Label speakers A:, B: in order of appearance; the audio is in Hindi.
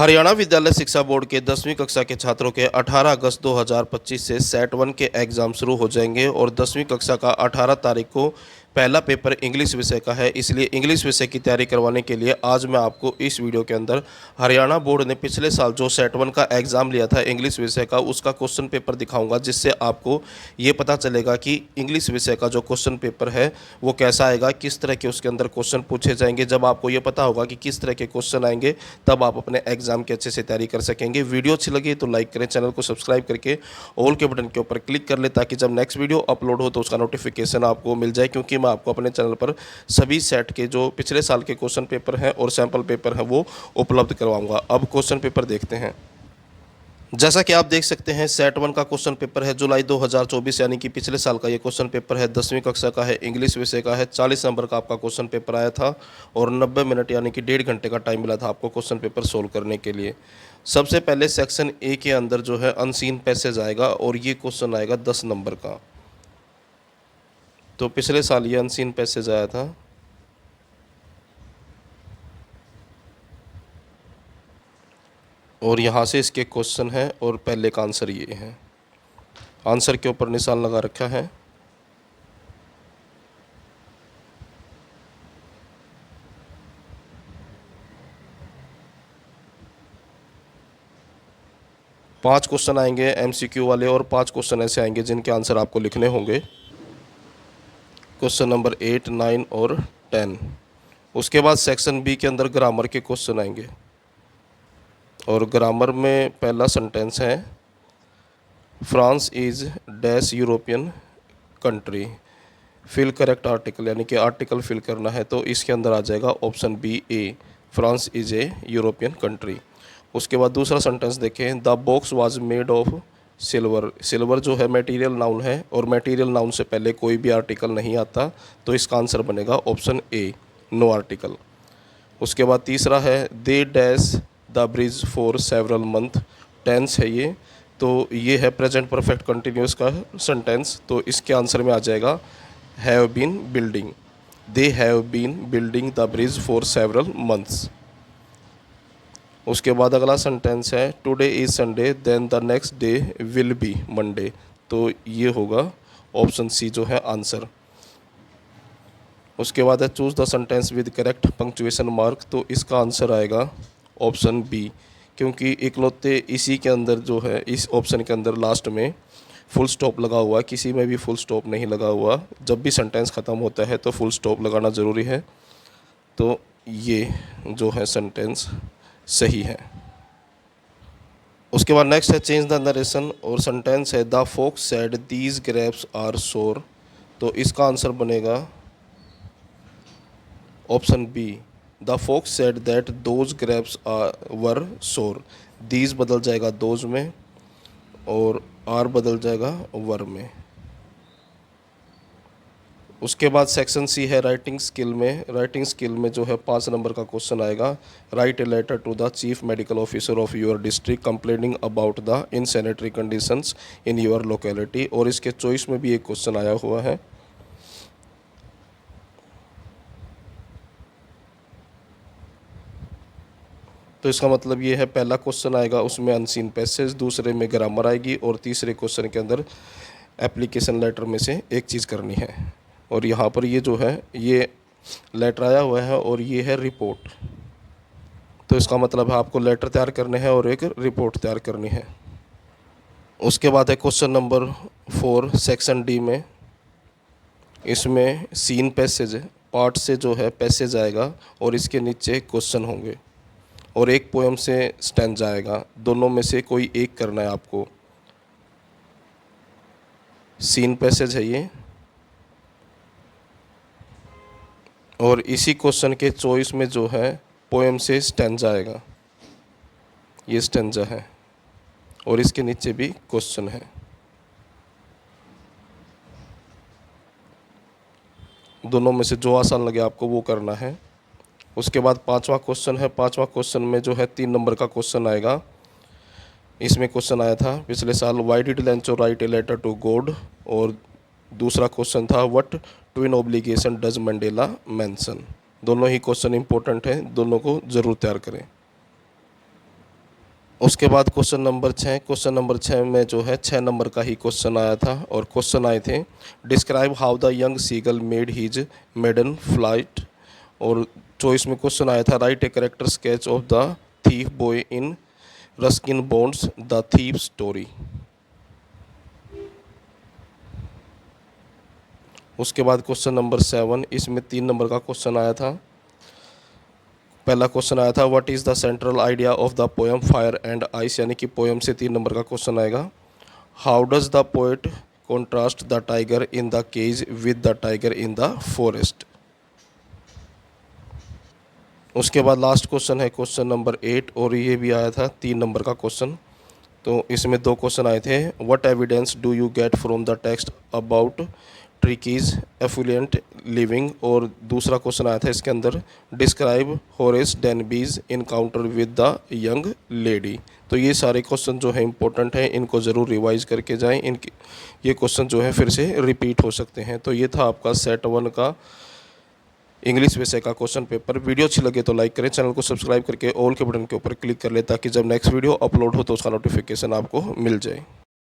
A: हरियाणा विद्यालय शिक्षा बोर्ड के 10वीं कक्षा के छात्रों के 18 अगस्त 2025 से सेट 1 के एग्ज़ाम शुरू हो जाएंगे और 10वीं कक्षा का 18 तारीख को पहला पेपर इंग्लिश विषय का है। इसलिए इंग्लिश विषय की तैयारी करवाने के लिए आज मैं आपको इस वीडियो के अंदर हरियाणा बोर्ड ने पिछले साल जो सेट 1 का एग्ज़ाम लिया था इंग्लिश विषय का, उसका क्वेश्चन पेपर दिखाऊंगा, जिससे आपको ये पता चलेगा कि इंग्लिश विषय का जो क्वेश्चन पेपर है वो कैसा आएगा, किस तरह के उसके अंदर क्वेश्चन पूछे जाएंगे। जब आपको ये पता होगा कि किस तरह के क्वेश्चन आएंगे तब आप अपने एग्जाम की अच्छे से तैयारी कर सकेंगे। वीडियो अच्छी लगी तो लाइक करें, चैनल को सब्सक्राइब करके ऑल के बटन के ऊपर क्लिक कर ले ताकि जब नेक्स्ट वीडियो अपलोड हो तो उसका नोटिफिकेशन आपको मिल जाए, क्योंकि मैं आपको अपने चैनल पर सभी सेट के जो पिछले साल के क्वेश्चन पेपर हैं और सैम्पल पेपर हैं वो उपलब्ध करवाऊंगा। अब क्वेश्चन पेपर देखते हैं। जैसा कि आप देख सकते हैं सेट 1 का क्वेश्चन पेपर है जुलाई 2024, यानी कि पिछले साल का ये क्वेश्चन पेपर है। 10वीं कक्षा का है, इंग्लिश विषय का है। 40 नंबर का आपका क्वेश्चन पेपर आया था और 90 मिनट यानी कि 1.5 घंटे का टाइम मिला था आपको क्वेश्चन पेपर सोल्व करने के लिए। सबसे पहले सेक्शन ए के अंदर जो है अनसीन पैसेज आएगा और ये क्वेश्चन आएगा 10 नंबर का। तो पिछले साल ये अनसीन पैसेज आया था। और यहाँ से इसके क्वेश्चन है और पहले का आंसर ये है। आंसर के ऊपर निशान लगा रखा है। पांच क्वेश्चन आएंगे एमसीक्यू वाले और 5 क्वेश्चन ऐसे आएंगे जिनके आंसर आपको लिखने होंगे। क्वेश्चन नंबर 8, 9 और 10। उसके बाद सेक्शन बी के अंदर ग्रामर के क्वेश्चन आएंगे और ग्रामर में पहला सेंटेंस है France is dash European country. Fill correct article, यानी कि आर्टिकल फिल करना है, तो इसके अंदर आ जाएगा option B A, France is a European country. उसके बाद दूसरा सेंटेंस देखें, the box was made of silver. Silver जो है मटेरियल नाउन है और मटेरियल नाउन से पहले कोई भी आर्टिकल नहीं आता, तो इसका आंसर बनेगा ऑप्शन ए, नो आर्टिकल। उसके बाद तीसरा है they dash the bridge for several month. Tense है ये, तो ये है प्रेजेंट परफेक्ट कंटिन्यूस का सेंटेंस, तो इसके आंसर में आ जाएगा have been building. They have been building the bridge for several months. उसके बाद अगला सेंटेंस है today is Sunday then the next day will be Monday. तो ये होगा ऑप्शन सी जो है आंसर। उसके बाद है choose the sentence with correct punctuation mark. तो इसका आंसर आएगा ऑप्शन बी, क्योंकि इकलौते इसी के अंदर जो है इस ऑप्शन के अंदर लास्ट में फुल स्टॉप लगा हुआ है, किसी में भी फुल स्टॉप नहीं लगा हुआ। जब भी सेंटेंस ख़त्म होता है तो फुल स्टॉप लगाना ज़रूरी है। तो ये जो है सेंटेंस सही है। उसके बाद नेक्स्ट है चेंज द नरेशन और सेंटेंस है the fox said these grapes are sour. तो इसका आंसर बनेगा option B, the fox said that those grapes were sour. These बदल जाएगा दोज में और आर बदल जाएगा वर में। उसके बाद सेक्शन सी है राइटिंग स्किल में। राइटिंग स्किल में जो है 5 नंबर का क्वेश्चन आएगा, write a letter to the chief medical officer of your district complaining about the insanitary conditions in your locality. और इसके चॉइस में भी एक क्वेश्चन आया हुआ है। तो इसका मतलब ये है पहला क्वेश्चन आएगा उसमें अनसीन पैसेज, दूसरे में ग्रामर आएगी और तीसरे क्वेश्चन के अंदर एप्लीकेशन लेटर में से एक चीज़ करनी है। और यहाँ पर ये जो है ये लेटर आया हुआ है और ये है रिपोर्ट। तो इसका मतलब है आपको लेटर तैयार करने हैं और एक रिपोर्ट तैयार करनी है। उसके बाद है क्वेश्चन नंबर 4 सेक्शन डी में। इसमें सीन पैसेज पार्ट से जो है पैसेज आएगा और इसके नीचे क्वेश्चन होंगे और एक पोएम से स्टैंजा आएगा। दोनों में से कोई एक करना है आपको। सीन पैसेज है ये और इसी क्वेश्चन के चॉइस में जो है पोएम से स्टैंजा आएगा। ये स्टैंजा है और इसके नीचे भी क्वेश्चन है। दोनों में से जो आसान लगे आपको वो करना है। उसके बाद 5वां क्वेश्चन है। 5वां क्वेश्चन में जो है 3 नंबर का क्वेश्चन आएगा। इसमें क्वेश्चन आया था पिछले साल why did Lencho write a letter to God. और दूसरा क्वेश्चन था what twin obligation does Mandela mention. दोनों ही क्वेश्चन इंपॉर्टेंट हैं, दोनों को ज़रूर तैयार करें। उसके बाद क्वेश्चन नंबर 6 में जो है 6 नंबर का ही क्वेश्चन आया था और क्वेश्चन आए थे describe how the young seagull made his maiden flight. और चॉइस में क्वेश्चन आया था write a character sketch of the thief boy in Ruskin Bond's the thief story. उसके बाद क्वेश्चन नंबर 7, इसमें 3 नंबर का क्वेश्चन आया था। पहला क्वेश्चन आया था what is the central idea of the poem fire and ice, यानी कि पोएम से 3 नंबर का क्वेश्चन आएगा। How does the poet contrast the tiger in the cage with the tiger in the forest. उसके बाद लास्ट क्वेश्चन है क्वेश्चन नंबर 8 और ये भी आया था 3 नंबर का क्वेश्चन। तो इसमें 2 क्वेश्चन आए थे what evidence do you get from the text about Tricki's affluent living, और दूसरा क्वेश्चन आया था इसके अंदर describe Horace Denby's encounter with the young lady. तो ये सारे क्वेश्चन जो है इंपॉर्टेंट हैं, इनको ज़रूर रिवाइज करके जाएं। इनके ये क्वेश्चन जो है फिर से रिपीट हो सकते हैं। तो ये था आपका सेट 1 का इंग्लिश विषय का क्वेश्चन पेपर। वीडियो अच्छी लगे तो लाइक करें, चैनल को सब्सक्राइब करके ऑल के बटन के ऊपर क्लिक कर लें ताकि जब नेक्स्ट वीडियो अपलोड हो तो उसका नोटिफिकेशन आपको मिल जाए।